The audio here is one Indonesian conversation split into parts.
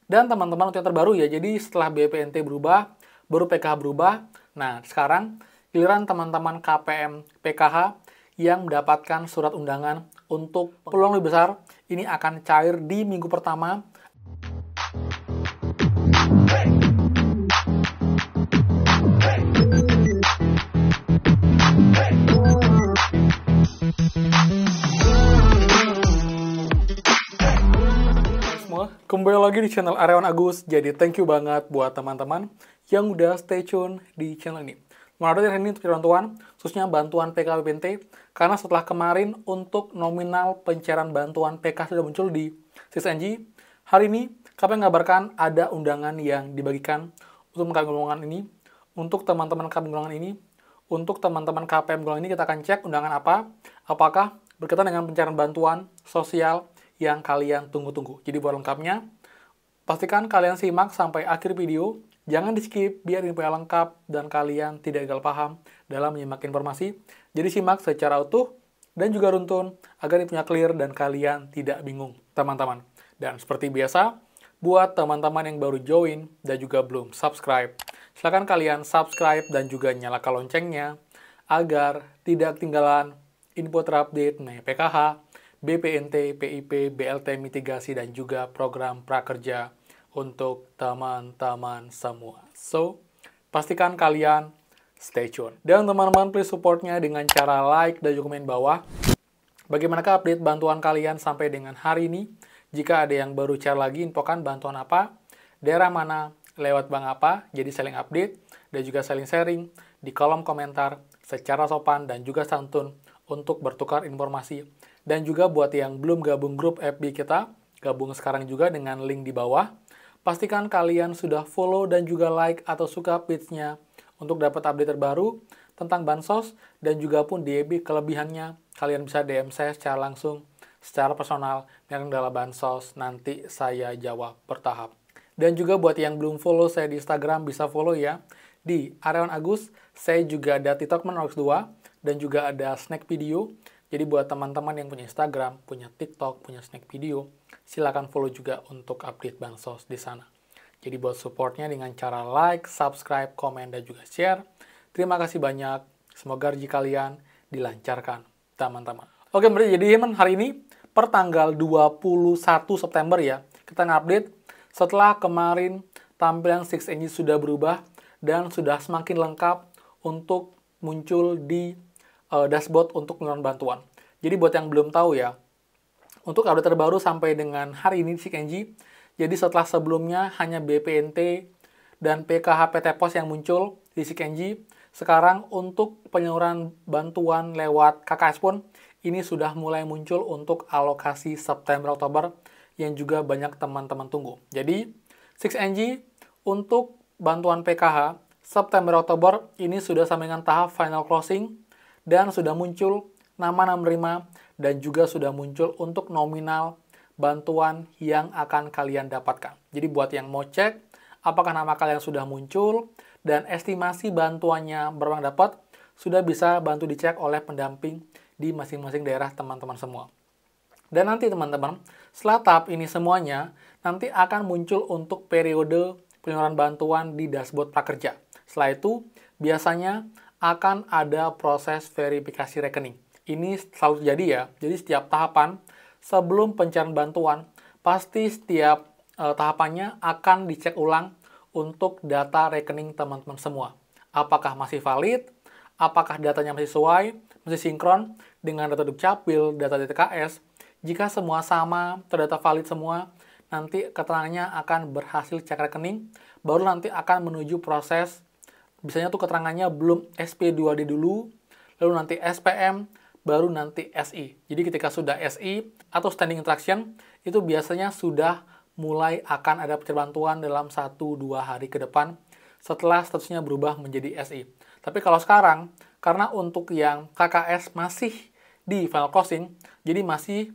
Dan teman-teman untuk yang terbaru ya, jadi setelah BPNT berubah, baru PKH berubah. Nah, sekarang giliran teman-teman KPM PKH yang mendapatkan surat undangan untuk peluang lebih besar, ini akan cair di minggu pertama. Kembali lagi di channel Aryawan Agus. Jadi thank you banget buat teman-teman yang udah stay tune di channel ini. Menariknya hari ini untuk bantuan, khususnya bantuan PK BPNT, karena setelah kemarin untuk nominal pencairan bantuan PK sudah muncul di 6NG, hari ini KPM mengabarkan ada undangan yang dibagikan untuk KPM golongan ini, untuk teman-teman KPM golongan ini, untuk teman-teman KPM golongan ini kita akan cek undangan apa, apakah berkaitan dengan pencairan bantuan sosial yang kalian tunggu-tunggu. Jadi buat lengkapnya, pastikan kalian simak sampai akhir video, jangan di-skip biar info yang lengkap dan kalian tidak gagal paham dalam menyimak informasi. Jadi simak secara utuh dan juga runtun agar infonya clear dan kalian tidak bingung, teman-teman. Dan seperti biasa, buat teman-teman yang baru join dan juga belum subscribe, silakan kalian subscribe dan juga nyalakan loncengnya agar tidak ketinggalan info terupdate mengenai PKH, BPNT, PIP, BLT mitigasi, dan juga program prakerja untuk teman-teman semua. So, pastikan kalian stay tune. Dan teman-teman please supportnya dengan cara like dan juga komen bawah. Bagaimanakah update bantuan kalian sampai dengan hari ini? Jika ada yang baru share lagi, infokan bantuan apa, daerah mana, lewat bank apa, jadi saling update, dan juga saling sharing di kolom komentar secara sopan dan juga santun untuk bertukar informasi. Dan juga buat yang belum gabung grup FB kita, gabung sekarang juga dengan link di bawah. Pastikan kalian sudah follow dan juga like atau suka page-nya untuk dapat update terbaru tentang Bansos dan juga pun DB kelebihannya. Kalian bisa DM saya secara langsung, secara personal, yang adalah Bansos, nanti saya jawab bertahap. Dan juga buat yang belum follow saya di Instagram, bisa follow ya, di Aryawan Agus. Saya juga ada TikTok Menorox 2, dan juga ada snack video. Jadi buat teman-teman yang punya Instagram, punya TikTok, punya snack video, silakan follow juga untuk update Bansos di sana. Jadi buat supportnya dengan cara like, subscribe, komen, dan juga share. Terima kasih banyak. Semoga rezeki kalian dilancarkan, teman-teman. Oke, berarti jadi hari ini per tanggal 21 September ya, kita nge-update setelah kemarin tampilan 6NG sudah berubah dan sudah semakin lengkap untuk muncul di dashboard untuk penyaluran bantuan. Jadi buat yang belum tahu ya, untuk update terbaru sampai dengan hari ini di 6NG, jadi setelah sebelumnya hanya BPNT dan PKH PT Pos yang muncul di 6NG, sekarang untuk penyaluran bantuan lewat KKS pun ini sudah mulai muncul untuk alokasi September-Oktober yang juga banyak teman-teman tunggu. Jadi 6NG untuk bantuan PKH September-Oktober ini sudah sampai dengan tahap final closing dan sudah muncul nama penerima dan juga sudah muncul untuk nominal bantuan yang akan kalian dapatkan. Jadi buat yang mau cek apakah nama kalian sudah muncul dan estimasi bantuannya berapa yang dapat, sudah bisa bantu dicek oleh pendamping di masing-masing daerah teman-teman semua. Dan nanti teman-teman, setelah tahap ini semuanya, nanti akan muncul untuk periode penyaluran bantuan di dashboard prakerja. Setelah itu, biasanya akan ada proses verifikasi rekening. Ini selalu terjadi ya, jadi setiap tahapan sebelum pencairan bantuan, pasti setiap tahapannya akan dicek ulang untuk data rekening teman-teman semua. Apakah masih valid, apakah datanya masih sesuai, masih sinkron dengan data Dukcapil, data DTKS. Jika semua sama, terdata valid semua, nanti keterangannya akan berhasil cek rekening, baru nanti akan menuju proses. Biasanya tuh keterangannya belum SP2D dulu, lalu nanti SPM, baru nanti SI. Jadi ketika sudah SI atau standing instruction, itu biasanya sudah mulai akan ada pencairan bantuan dalam 1-2 hari ke depan setelah statusnya berubah menjadi SI. Tapi kalau sekarang, karena untuk yang KKS masih di final closing, jadi masih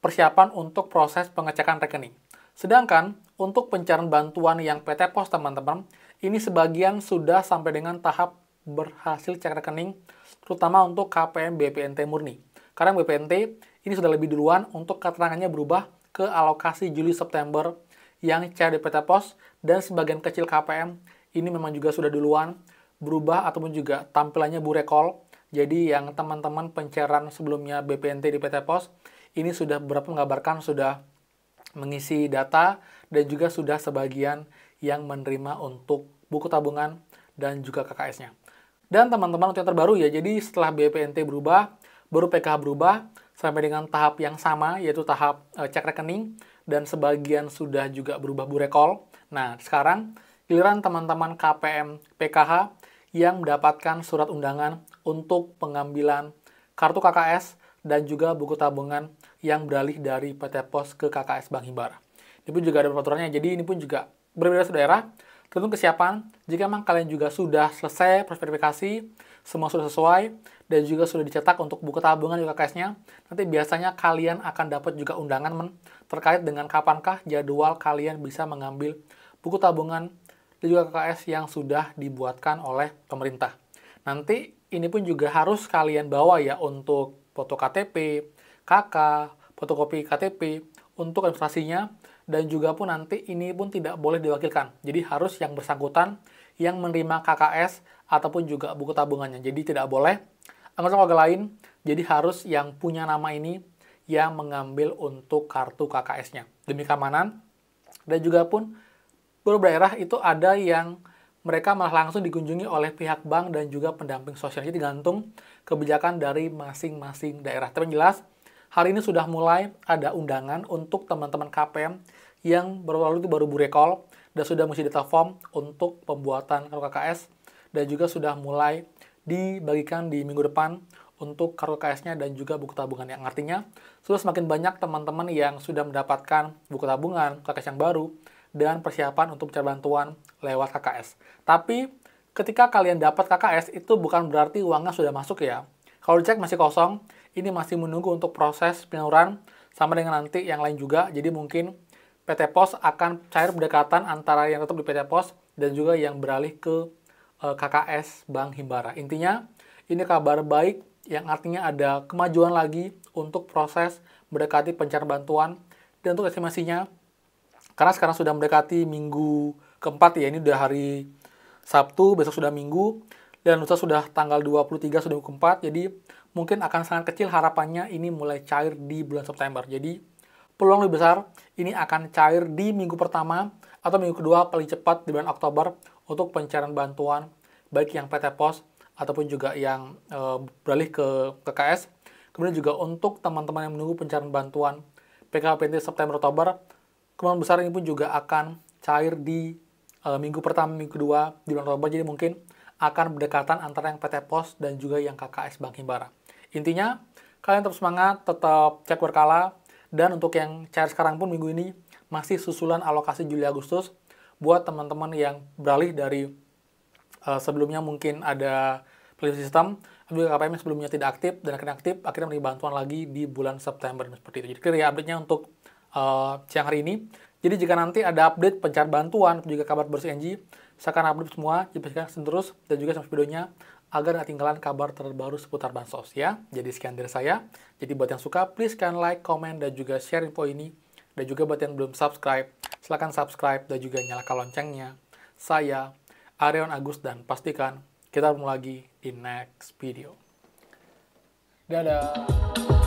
persiapan untuk proses pengecekan rekening. Sedangkan untuk pencairan bantuan yang PT Pos teman-teman, ini sebagian sudah sampai dengan tahap berhasil cek rekening, terutama untuk KPM BPNT murni. Karena BPNT ini sudah lebih duluan untuk keterangannya berubah ke alokasi Juli-September yang cair di PT Pos, dan sebagian kecil KPM ini memang juga sudah duluan berubah ataupun juga tampilannya burekol. Jadi yang teman-teman pencairan sebelumnya BPNT di PT Pos, ini sudah beberapa mengabarkan sudah mengisi data dan juga sudah sebagian yang menerima untuk buku tabungan dan juga KKS-nya. Dan teman-teman untuk yang terbaru ya, jadi setelah BPNT berubah, baru PKH berubah sampai dengan tahap yang sama, yaitu tahap cek rekening, dan sebagian sudah juga berubah burekol. Nah, sekarang giliran teman-teman KPM PKH yang mendapatkan surat undangan untuk pengambilan kartu KKS dan juga buku tabungan yang beralih dari PT Pos ke KKS Bank Himbara. Ini pun juga ada peraturannya, jadi ini pun juga berbeda daerah. Tergantung kesiapan, jika memang kalian juga sudah selesai proses verifikasi, semua sudah sesuai, dan juga sudah dicetak untuk buku tabungan juga KKS-nya, nanti biasanya kalian akan dapat juga undangan terkait dengan kapankah jadwal kalian bisa mengambil buku tabungan dan juga KKS yang sudah dibuatkan oleh pemerintah. Nanti ini pun juga harus kalian bawa ya untuk foto KTP, KK, fotokopi KTP, untuk administrasinya. Dan juga pun nanti ini pun tidak boleh diwakilkan. Jadi harus yang bersangkutan yang menerima KKS ataupun juga buku tabungannya. Jadi tidak boleh anggota keluarga lain. Jadi harus yang punya nama ini yang mengambil untuk kartu KKS-nya. Demi keamanan. Dan juga pun beberapa daerah itu ada yang mereka malah langsung dikunjungi oleh pihak bank dan juga pendamping sosial. Jadi tergantung kebijakan dari masing-masing daerah. Tapi jelas, hari ini sudah mulai ada undangan untuk teman-teman KPM yang baru burekol dan sudah mengisi data form untuk pembuatan kartu KKS dan juga sudah mulai dibagikan di minggu depan untuk kartu KKS-nya dan juga buku tabungan, yang artinya sudah semakin banyak teman-teman yang sudah mendapatkan buku tabungan, KKS yang baru, dan persiapan untuk mencari bantuan lewat KKS. Tapi ketika kalian dapat KKS itu bukan berarti uangnya sudah masuk ya. Kalau dicek masih kosong, ini masih menunggu untuk proses penyaluran sama dengan nanti yang lain juga. Jadi mungkin PT Pos akan cair berdekatan antara yang tetap di PT Pos dan juga yang beralih ke KKS Bank Himbara. Intinya, ini kabar baik yang artinya ada kemajuan lagi untuk proses mendekati pencairan bantuan. Dan untuk estimasinya, karena sekarang sudah mendekati minggu keempat ya, ini udah hari Sabtu, besok sudah Minggu, dan lusa sudah tanggal 23 sudah minggu keempat, jadi mungkin akan sangat kecil harapannya ini mulai cair di bulan September. Jadi peluang lebih besar ini akan cair di minggu pertama atau minggu kedua paling cepat di bulan Oktober untuk pencairan bantuan baik yang PT Pos ataupun juga yang beralih ke KKS. Kemudian juga untuk teman-teman yang menunggu pencairan bantuan PKWBNT September-Oktober, kemungkinan besar ini pun juga akan cair di minggu pertama, minggu kedua di bulan Oktober. Jadi mungkin akan berdekatan antara yang PT Pos dan juga yang KKS Bank Himbara. Intinya, kalian tetap semangat, tetap cek berkala. Dan untuk yang cair sekarang pun minggu ini masih susulan alokasi Juli-Agustus buat teman-teman yang beralih dari sebelumnya mungkin ada playlist sistem, juga KPM yang sebelumnya tidak aktif dan akan aktif, akhirnya menerima bantuan lagi di bulan September seperti itu. Jadi clear ya update-nya untuk siang hari ini. Jadi jika nanti ada update pencarian bantuan juga kabar bersih NG, saya akan update semua, jadi terus dan juga sampai videonya agar nggak ketinggalan kabar terbaru seputar bansos ya. Jadi sekian dari saya. Jadi buat yang suka, please kan like, comment, dan juga share info ini. Dan juga buat yang belum subscribe, silahkan subscribe dan juga nyalakan loncengnya. Saya, Arion Agus, dan pastikan kita bertemu lagi di next video. Dadah!